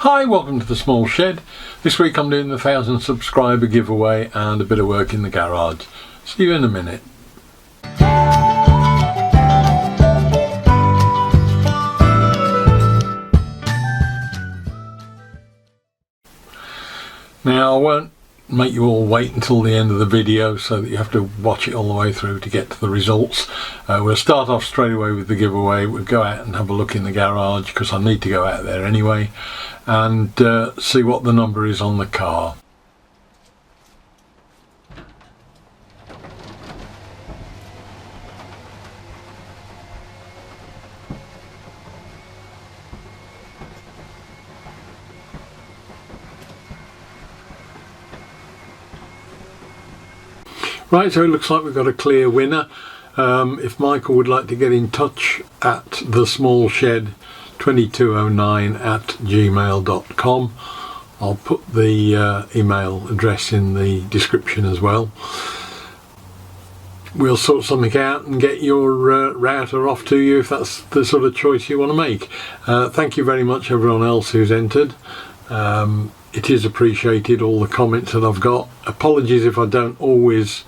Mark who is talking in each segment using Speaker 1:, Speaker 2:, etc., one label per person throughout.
Speaker 1: Hi, welcome to the Small Shed. This week I'm doing the 1,000 subscriber giveaway and a bit of work in the garage. See you in a minute. Now I won't make you all wait until the end of the video so that you have to watch it all the way through to get to the results. We'll start off straight away with the giveaway. We'll go out and have a look in the garage because I need to go out there anyway and see what the number is on the car. Right, so it looks like we've got a clear winner. If Michael would like to get in touch at thesmallshed2209@gmail.com, I'll put the email address in the description as well. We'll sort something out and get your router off to you if that's the sort of choice you want to make. Thank you very much everyone else who's entered. It is appreciated, all the comments that I've got. Apologies if I don't always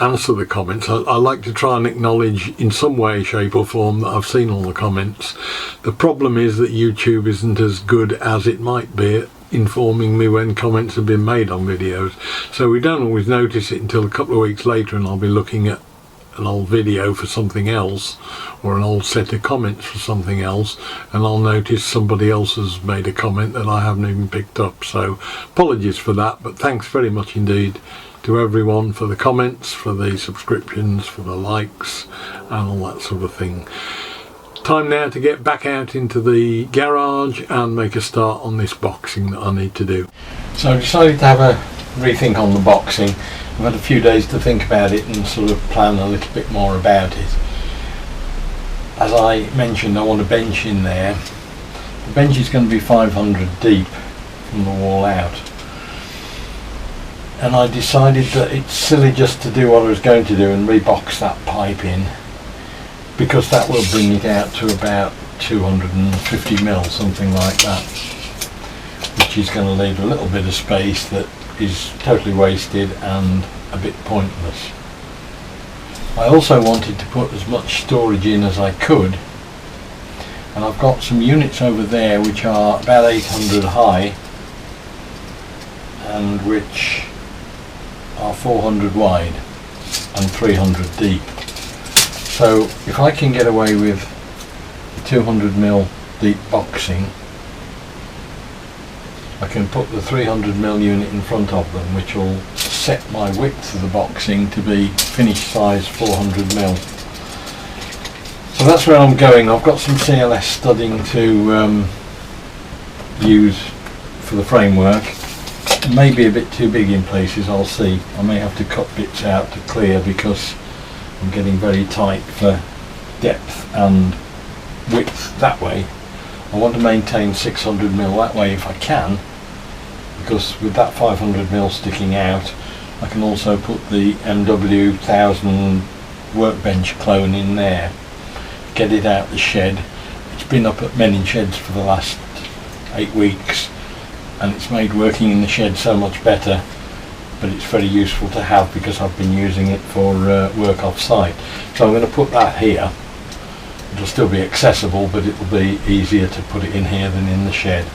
Speaker 1: answer the comments. I like to try and acknowledge in some way, shape or form that I've seen all the comments. The problem is that YouTube isn't as good as it might be at informing me when comments have been made on videos, so we don't always notice it until a couple of weeks later and I'll be looking at an old video for something else or an old set of comments for something else and I'll notice somebody else has made a comment that I haven't even picked up. So apologies for that, but thanks very much indeed to everyone for the comments, for the subscriptions, for the likes and all that sort of thing. Time now to get back out into the garage and make a start on this boxing that I need to do. So I decided to have a rethink on the boxing. I've had a few days to think about it and sort of plan a little bit more about it. As I mentioned, I want a bench in there. The bench is going to be 500 deep from the wall out. And I decided that it's silly just to do what I was going to do and rebox that pipe in, because that will bring it out to about 250 mil, something like that, which is going to leave a little bit of space that is totally wasted and a bit pointless. I also wanted to put as much storage in as I could, and I've got some units over there which are about 800 high and which are 400 wide and 300 deep. So if I can get away with 200 mil deep boxing, I can put the 300 mil unit in front of them, which will set my width of the boxing to be finished size 400 mil. So that's where I'm going. I've got some CLS studding to use for the framework. It may be a bit too big in places, I'll see. I may have to cut bits out to clear because I'm getting very tight for depth and width that way. I want to maintain 600 mil that way if I can, because with that 500 mil sticking out I can also put the MW 1000 workbench clone in there, get it out the shed. It's been up at Menin Sheds for the last 8 weeks and it's made working in the shed so much better, but it's very useful to have because I've been using it for work off site. So I'm going to put that here. It'll still be accessible, but it will be easier to put it in here than in the shed.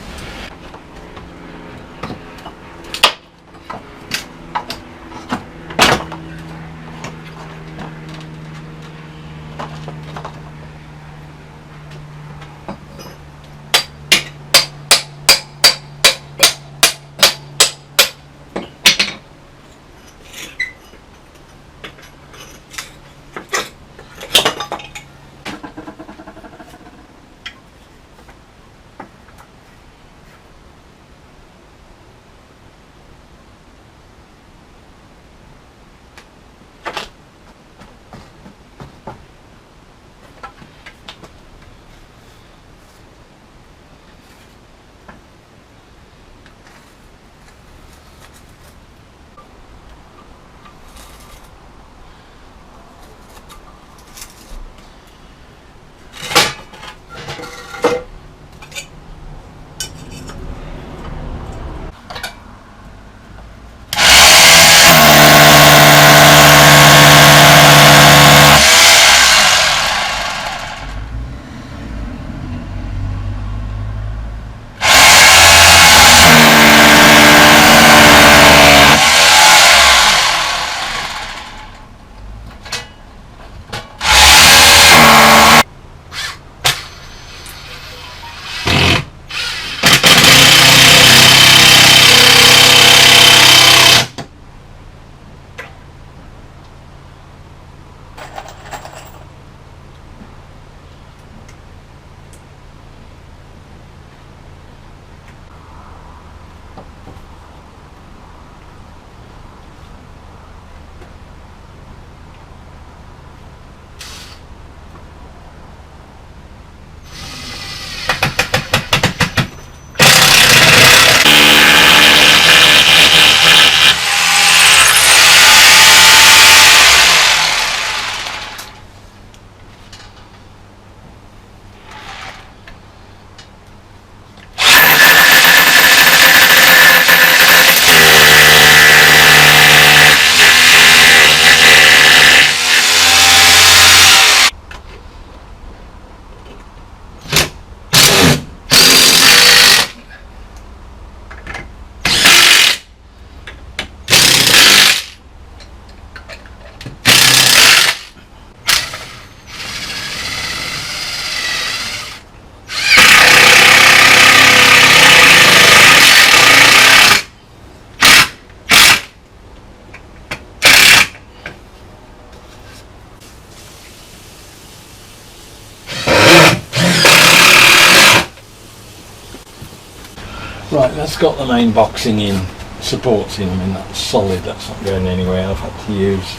Speaker 1: Right, that's got the main boxing in, supports in. I mean, that's solid, that's not going anywhere. I've had to use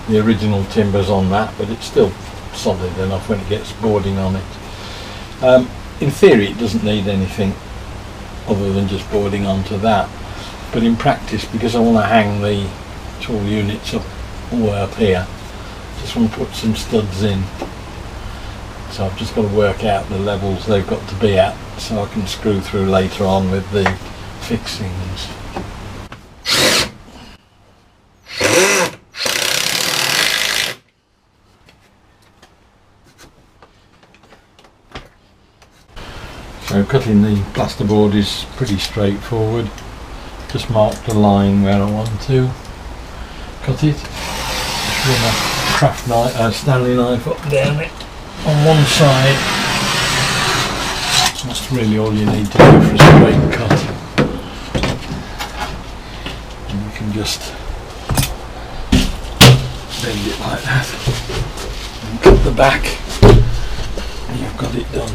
Speaker 1: the original timbers on that, but it's still solid enough when it gets boarding on it. In theory it doesn't need anything other than just boarding onto that, but in practice, because I want to hang the tool units up all the way up here, just want to put some studs in. So I've just got to work out the levels they've got to be at so I can screw through later on with the fixings. So cutting the plasterboard is pretty straightforward. Just mark the line where I want to cut it. Just run a craft knife, Stanley knife up down it on one side. That's really all you need to do for a straight cut. And you can just bend it like that and cut the back and you've got it done.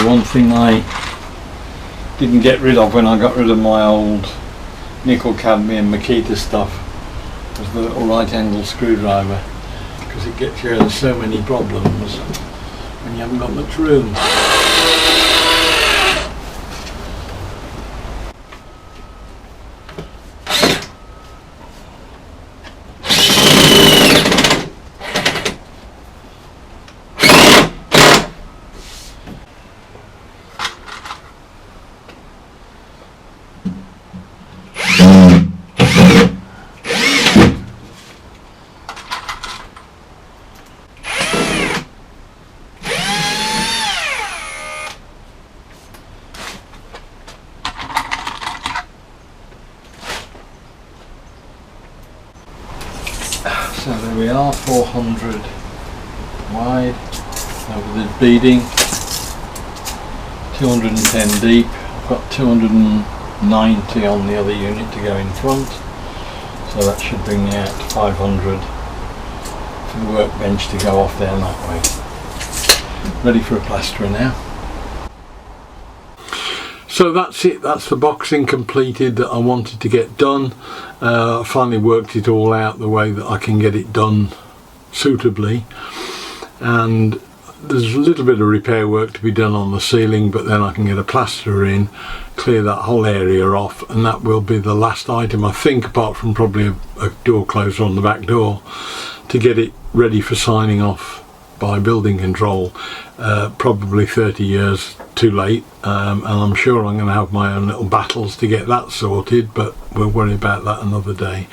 Speaker 1: The one thing I didn't get rid of when I got rid of my old nickel cadmium Makita stuff was the little right angle screwdriver, because it gets you so many problems when you haven't got much room. So there we are, 400 wide over the beading, 210 deep. I've got 290 on the other unit to go in front, so that should bring me out to 500 for the workbench to go off there that way. Ready for a plasterer now. So that's it, that's the boxing completed that I wanted to get done. I finally worked it all out the way that I can get it done suitably, and there's a little bit of repair work to be done on the ceiling, but then I can get a plasterer in, clear that whole area off, and that will be the last item, I think, apart from probably a door closer on the back door, to get it ready for signing off by building control. Probably 30 years too late, and I'm sure I'm going to have my own little battles to get that sorted, but we'll worry about that another day.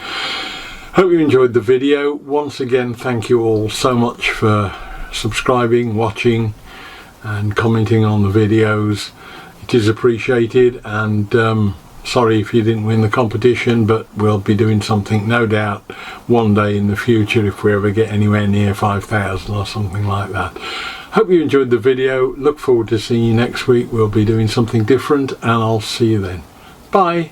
Speaker 1: Hope you enjoyed the video. Once again, thank you all so much for subscribing, watching and commenting on the videos. It is appreciated, and sorry if you didn't win the competition, but we'll be doing something no doubt one day in the future if we ever get anywhere near 5,000 or something like that. Hope you enjoyed the video. Look forward to seeing you next week. We'll be doing something different, and I'll see you then. Bye.